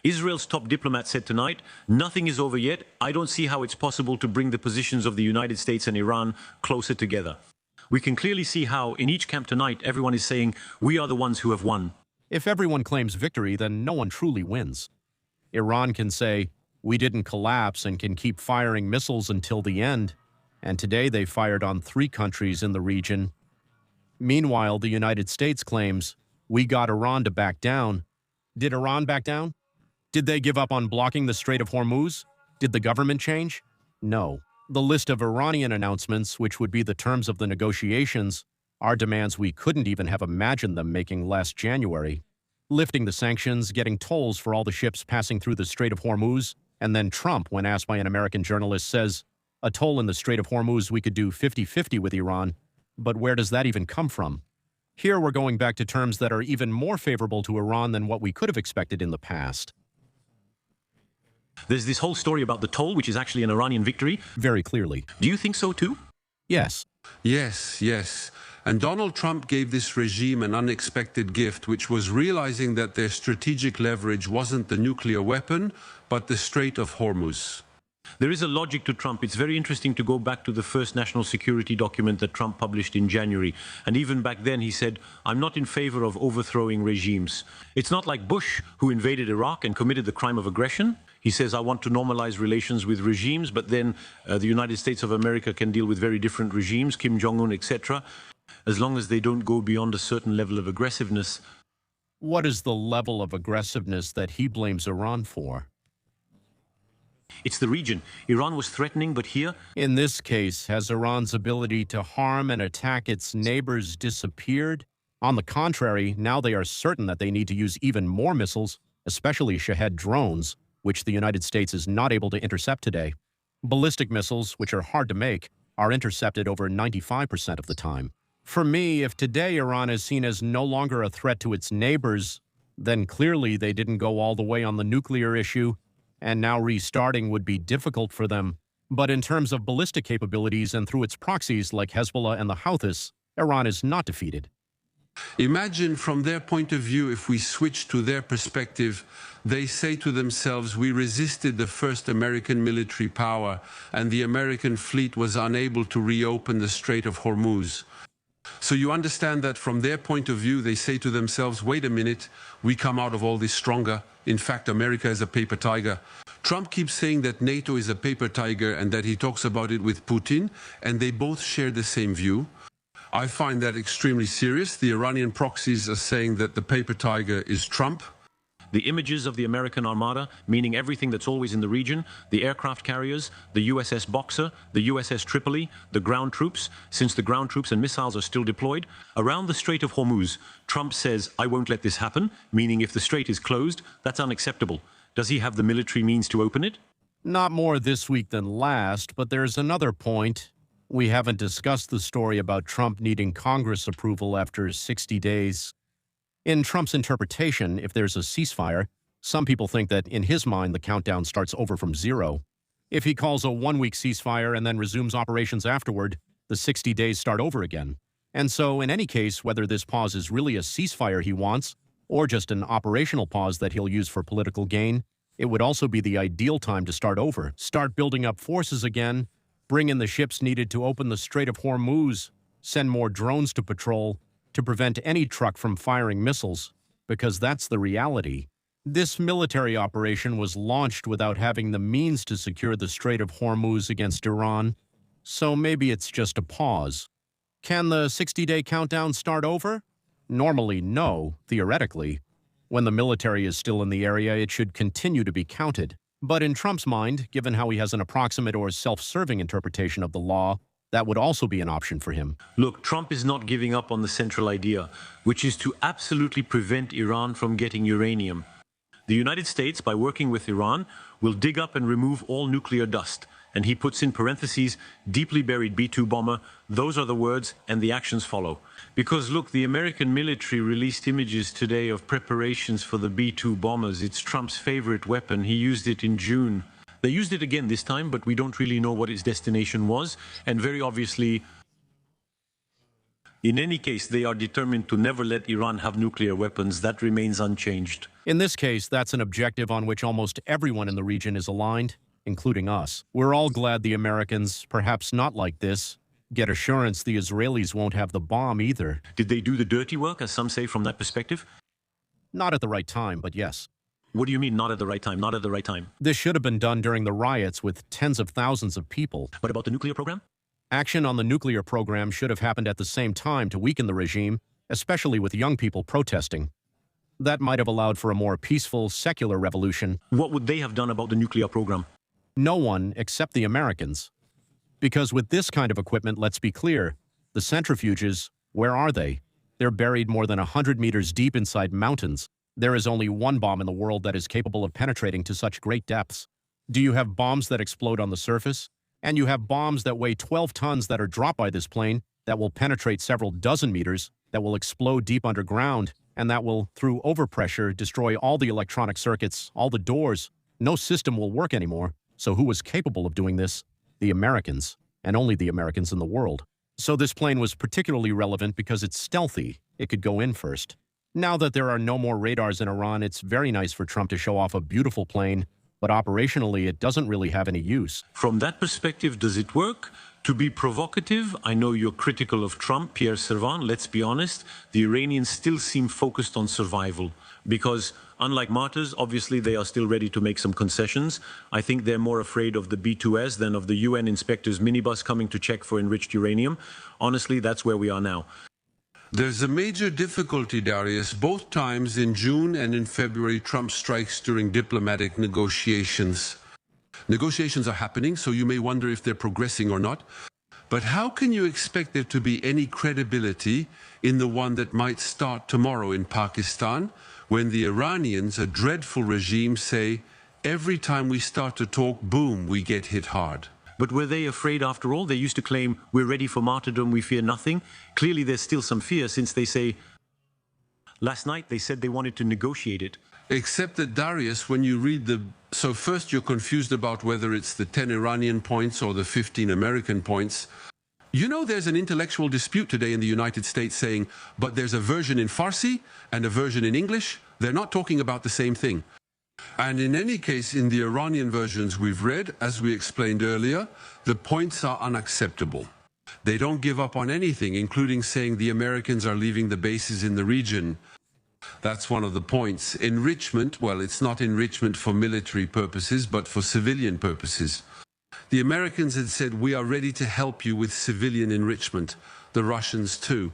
Israel's top diplomat said tonight, nothing is over yet. I don't see how it's possible to bring the positions of the United States and Iran closer together. We can clearly see how, in each camp tonight, everyone is saying, we are the ones who have won. If everyone claims victory, then no one truly wins. Iran can say, we didn't collapse and can keep firing missiles until the end. And today they fired on 3 countries in the region. Meanwhile, the United States claims, we got Iran to back down. Did Iran back down? Did they give up on blocking the Strait of Hormuz? Did the government change? No. The list of Iranian announcements, which would be the terms of the negotiations, are demands we couldn't even have imagined them making last January. Lifting the sanctions, getting tolls for all the ships passing through the Strait of Hormuz, and then Trump, when asked by an American journalist, says, a toll in the Strait of Hormuz we could do 50-50 with Iran. But where does that even come from? Here we're going back to terms that are even more favorable to Iran than what we could have expected in the past. There's this whole story about the toll, which is actually an Iranian victory. Very clearly. Do you think so too? Yes. Yes. And Donald Trump gave this regime an unexpected gift, which was realizing that their strategic leverage wasn't the nuclear weapon, but the Strait of Hormuz. There is a logic to Trump. It's very interesting to go back to the first national security document that Trump published in January. And even back then he said, I'm not in favor of overthrowing regimes. It's not like Bush, who invaded Iraq and committed the crime of aggression. He says, I want to normalize relations with regimes, but then the United States of America can deal with very different regimes, Kim Jong-un, etc., as long as they don't go beyond a certain level of aggressiveness. What is the level of aggressiveness that he blames Iran for? It's the region. Iran was threatening, but here... In this case, has Iran's ability to harm and attack its neighbors disappeared? On the contrary, now they are certain that they need to use even more missiles, especially Shahed drones, which the United States is not able to intercept today. Ballistic missiles, which are hard to make, are intercepted over 95% of the time. For me, if today Iran is seen as no longer a threat to its neighbors, then clearly they didn't go all the way on the nuclear issue, and now restarting would be difficult for them. But in terms of ballistic capabilities and through its proxies like Hezbollah and the Houthis, Iran is not defeated. Imagine from their point of view, if we switch to their perspective, they say to themselves, we resisted the first American military power and the American fleet was unable to reopen the Strait of Hormuz. So you understand that from their point of view, they say to themselves, wait a minute, we come out of all this stronger. In fact, America is a paper tiger. Trump keeps saying that NATO is a paper tiger and that he talks about it with Putin, and they both share the same view. I find that extremely serious. The Iranian proxies are saying that the paper tiger is Trump. The images of the American Armada, meaning everything that's always in the region, the aircraft carriers, the USS Boxer, the USS Tripoli, the ground troops, since the ground troops and missiles are still deployed, around the Strait of Hormuz, Trump says, I won't let this happen, meaning if the strait is closed, that's unacceptable. Does he have the military means to open it? Not more this week than last, but there's another point. We haven't discussed the story about Trump needing Congress approval after 60 days. In Trump's interpretation, if there's a ceasefire, some people think that in his mind the countdown starts over from 0. If he calls a 1-week ceasefire and then resumes operations afterward, the 60 days start over again. And so in any case, whether this pause is really a ceasefire he wants, or just an operational pause that he'll use for political gain, it would also be the ideal time to start over, start building up forces again, bring in the ships needed to open the Strait of Hormuz, send more drones to patrol, to prevent any truck from firing missiles, because that's the reality. This military operation was launched without having the means to secure the Strait of Hormuz against Iran, so maybe it's just a pause. Can the 60-day countdown start over? Normally, no, theoretically. When the military is still in the area, it should continue to be counted. But in Trump's mind, given how he has an approximate or self-serving interpretation of the law, that would also be an option for him. Look, Trump is not giving up on the central idea, which is to absolutely prevent Iran from getting uranium. The United States, by working with Iran, will dig up and remove all nuclear dust. And he puts in parentheses, deeply buried B-2 bomber. Those are the words, and the actions follow. Because look, the American military released images today of preparations for the B-2 bombers. It's Trump's favorite weapon. He used it in June. They used it again this time, but we don't really know what its destination was. And very obviously, In any case, they are determined to never let Iran have nuclear weapons. That remains unchanged. In this case, that's an objective on which almost everyone in the region is aligned, including us. We're all glad the Americans, perhaps not like this, get assurance the Israelis won't have the bomb either. Did they do the dirty work, as some say, from that perspective? Not at the right time, but yes. What do you mean, not at the right time? Not at the right time? This should have been done during the riots with tens of thousands of people. What about the nuclear program? Action on the nuclear program should have happened at the same time to weaken the regime, especially with young people protesting. That might have allowed for a more peaceful, secular revolution. What would they have done about the nuclear program? No one except the Americans. Because with this kind of equipment, let's be clear, the centrifuges, where are they? They're buried more than 100 meters deep inside mountains. There is only one bomb in the world that is capable of penetrating to such great depths. Do you have bombs that explode on the surface? And you have bombs that weigh 12 tons that are dropped by this plane, that will penetrate several dozen meters, that will explode deep underground, and that will, through overpressure, destroy all the electronic circuits, all the doors. No system will work anymore. So who was capable of doing this? The Americans, and only the Americans in the world. So this plane was particularly relevant because it's stealthy. It could go in first. Now that there are no more radars in Iran, it's very nice for Trump to show off a beautiful plane, but operationally it doesn't really have any use. From that perspective, does it work? To be provocative, I know you're critical of Trump, Pierre Servan. Let's be honest, the Iranians still seem focused on survival because, unlike martyrs, obviously they are still ready to make some concessions. I think they're more afraid of the B-2S than of the UN inspector's minibus coming to check for enriched uranium. Honestly, that's where we are now. There's a major difficulty, Darius. Both times, in June and in February, Trump strikes during diplomatic negotiations. Negotiations are happening, so you may wonder if they're progressing or not. But how can you expect there to be any credibility in the one that might start tomorrow in Pakistan, when the Iranians, a dreadful regime, say, every time we start to talk, boom, we get hit hard? But were they afraid after all? They used to claim, we're ready for martyrdom, we fear nothing. Clearly there's still some fear since they say, last night they said they wanted to negotiate it. Except that, Darius, when you read so first you're confused about whether it's the 10 Iranian points or the 15 American points. You know there's an intellectual dispute today in the United States saying, but there's a version in Farsi and a version in English. They're not talking about the same thing. And in any case, in the Iranian versions we've read, as we explained earlier, the points are unacceptable. They don't give up on anything, including saying the Americans are leaving the bases in the region. That's one of the points. Enrichment, well, it's not enrichment for military purposes, but for civilian purposes. The Americans had said, we are ready to help you with civilian enrichment. The Russians too.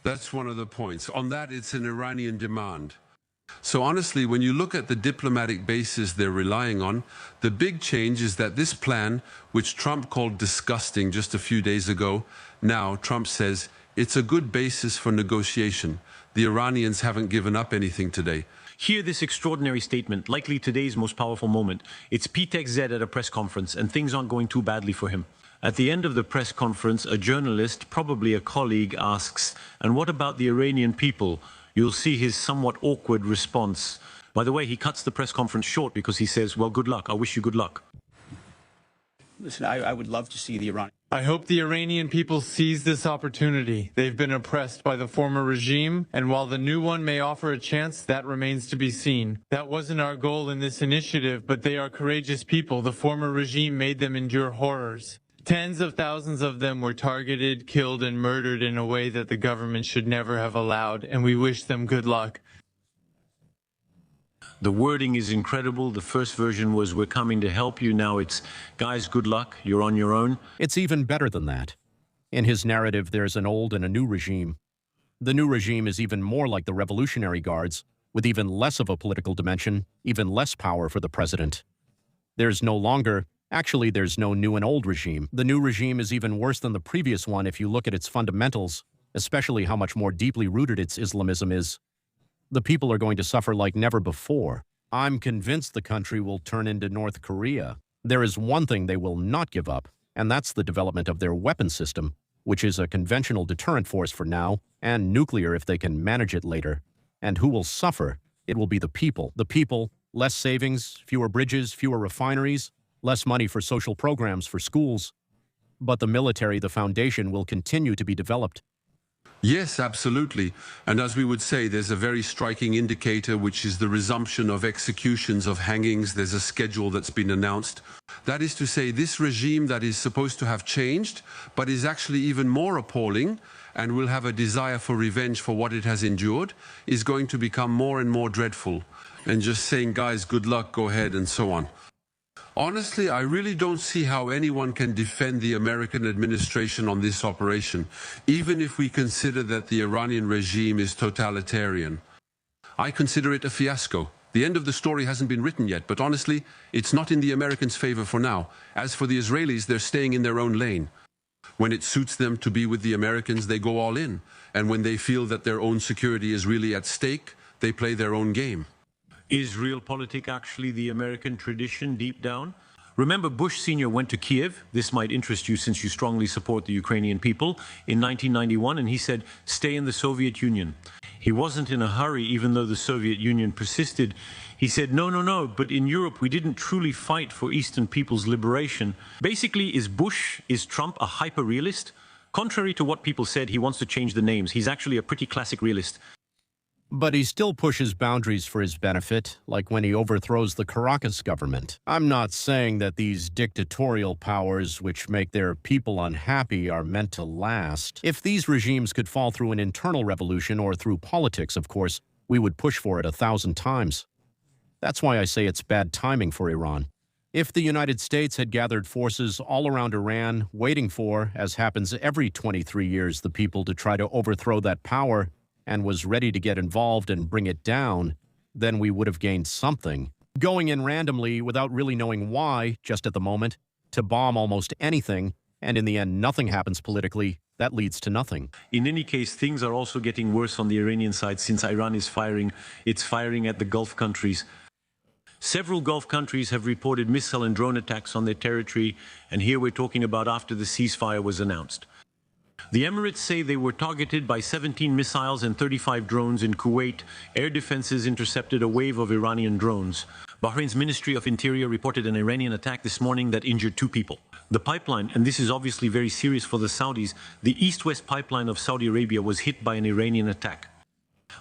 That's one of the points. On that, it's an Iranian demand. So honestly, when you look at the diplomatic basis they're relying on, the big change is that this plan, which Trump called disgusting just a few days ago, now Trump says it's a good basis for negotiation. The Iranians haven't given up anything today. Hear this extraordinary statement, likely today's most powerful moment. It's Pete Z at a press conference, and things aren't going too badly for him. At the end of the press conference, a journalist, probably a colleague, asks, and what about the Iranian people? You'll see his somewhat awkward response. By the way, he cuts the press conference short because he says, well, good luck. I wish you good luck. Listen, I would love to see the Iranian. I hope the Iranian people seize this opportunity. They've been oppressed by the former regime, and while the new one may offer a chance, that remains to be seen. That wasn't our goal in this initiative, but they are courageous people. The former regime made them endure horrors. Tens of thousands of them were targeted, killed, and murdered in a way that the government should never have allowed, and we wish them good luck. The wording is incredible. The first version was, we're coming to help you. Now it's, guys, good luck. You're on your own. It's even better than that. In his narrative, there's an old and a new regime. The new regime is even more like the Revolutionary Guards, with even less of a political dimension, even less power for the president. There's no new and old regime. The new regime is even worse than the previous one if you look at its fundamentals, especially how much more deeply rooted its Islamism is. The people are going to suffer like never before. I'm convinced the country will turn into North Korea. There is one thing they will not give up, and that's the development of their weapon system, which is a conventional deterrent force for now, and nuclear if they can manage it later. And who will suffer? It will be the people. The people, less savings, fewer bridges, fewer refineries, less money for social programs for schools. But the military, the foundation, will continue to be developed. Yes, absolutely. And as we would say, there's a very striking indicator, which is the resumption of executions, of hangings. There's a schedule that's been announced. That is to say, this regime that is supposed to have changed, but is actually even more appalling and will have a desire for revenge for what it has endured, is going to become more and more dreadful. And just saying, guys, good luck, go ahead, and so on. Honestly, I really don't see how anyone can defend the American administration on this operation, even if we consider that the Iranian regime is totalitarian. I consider it a fiasco. The end of the story hasn't been written yet, but honestly, it's not in the Americans' favor for now. As for the Israelis, they're staying in their own lane. When it suits them to be with the Americans, they go all in. And when they feel that their own security is really at stake, they play their own game. Is Realpolitik actually the American tradition deep down? Remember, Bush Sr. went to Kiev, this might interest you since you strongly support the Ukrainian people, in 1991, and he said, stay in the Soviet Union. He wasn't in a hurry, even though the Soviet Union persisted. He said, no, but in Europe we didn't truly fight for Eastern people's liberation. Basically, is Trump a hyper-realist? Contrary to what people said, he wants to change the names. He's actually a pretty classic realist. But he still pushes boundaries for his benefit, like when he overthrows the Caracas government. I'm not saying that these dictatorial powers which make their people unhappy are meant to last. If these regimes could fall through an internal revolution or through politics, of course, we would push for it 1,000 times. That's why I say it's bad timing for Iran. If the United States had gathered forces all around Iran, waiting for, as happens every 23 years, the people to try to overthrow that power, and was ready to get involved and bring it down, then we would have gained something. Going in randomly without really knowing why, just at the moment, to bomb almost anything, and in the end nothing happens politically, that leads to nothing. In any case, things are also getting worse on the Iranian side since Iran is firing. It's firing at the Gulf countries. Several Gulf countries have reported missile and drone attacks on their territory, and here we're talking about after the ceasefire was announced. The Emirates say they were targeted by 17 missiles and 35 drones in Kuwait. Air defenses intercepted a wave of Iranian drones. Bahrain's Ministry of Interior reported an Iranian attack this morning that injured 2 people. The pipeline, and this is obviously very serious for the Saudis, the east-west pipeline of Saudi Arabia was hit by an Iranian attack.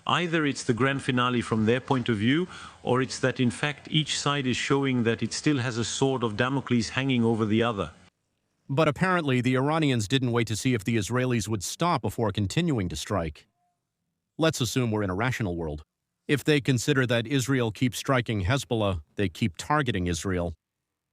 Either it's the grand finale from their point of view, or it's that in fact each side is showing that it still has a sword of Damocles hanging over the other. But apparently the Iranians didn't wait to see if the Israelis would stop before continuing to strike. Let's assume we're in a rational world. If they consider that Israel keeps striking Hezbollah, they keep targeting Israel,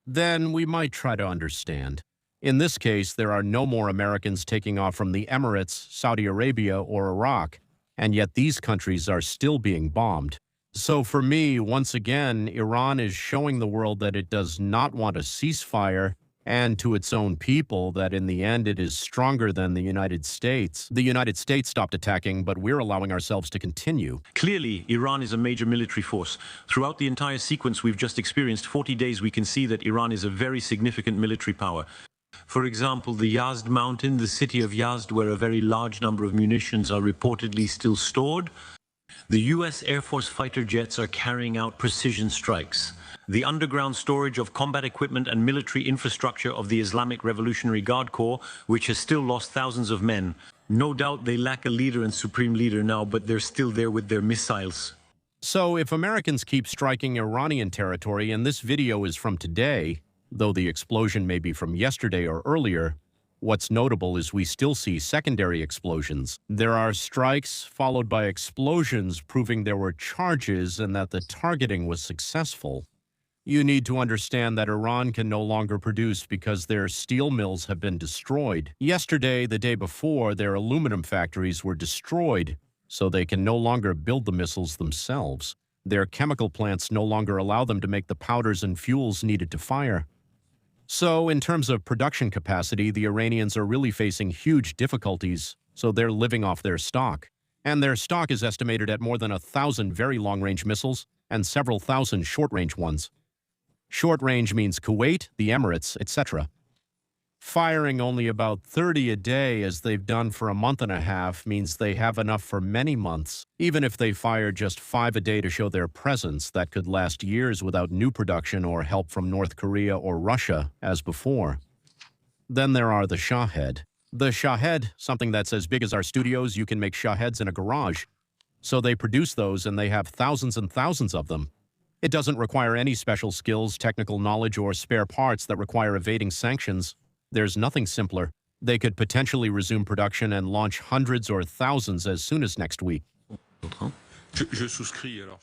then we might try to understand. In this case, there are no more Americans taking off from the Emirates, Saudi Arabia, or Iraq, and yet these countries are still being bombed. So for me, once again, Iran is showing the world that it does not want a ceasefire, and to its own people that in the end it is stronger than the United States. The United States stopped attacking, but we're allowing ourselves to continue. Clearly, Iran is a major military force. Throughout the entire sequence we've just experienced, 40 days, we can see that Iran is a very significant military power. For example, the Yazd mountain, the city of Yazd, where a very large number of munitions are reportedly still stored. The US Air Force fighter jets are carrying out precision strikes. The underground storage of combat equipment and military infrastructure of the Islamic Revolutionary Guard Corps, which has still lost thousands of men. No doubt they lack a leader and supreme leader now, but they're still there with their missiles. So if Americans keep striking Iranian territory, and this video is from today, though the explosion may be from yesterday or earlier, what's notable is we still see secondary explosions. There are strikes followed by explosions proving there were charges and that the targeting was successful. You need to understand that Iran can no longer produce because their steel mills have been destroyed. Yesterday, the day before, their aluminum factories were destroyed, so they can no longer build the missiles themselves. Their chemical plants no longer allow them to make the powders and fuels needed to fire. So, in terms of production capacity, the Iranians are really facing huge difficulties, so they're living off their stock. And their stock is estimated at more than 1,000 very long-range missiles and several thousand short-range ones. Short range means Kuwait, the Emirates, etc. Firing only about 30 a day, as they've done for a month and a half, means they have enough for many months. Even if they fire just 5 a day to show their presence, that could last years without new production or help from North Korea or Russia, as before. Then there are the Shahed. The Shahed, something that's as big as our studios, you can make Shaheds in a garage. So they produce those and they have thousands and thousands of them. It doesn't require any special skills, technical knowledge, or spare parts that require evading sanctions. There's nothing simpler. They could potentially resume production and launch hundreds or thousands as soon as next week. Je souscris alors.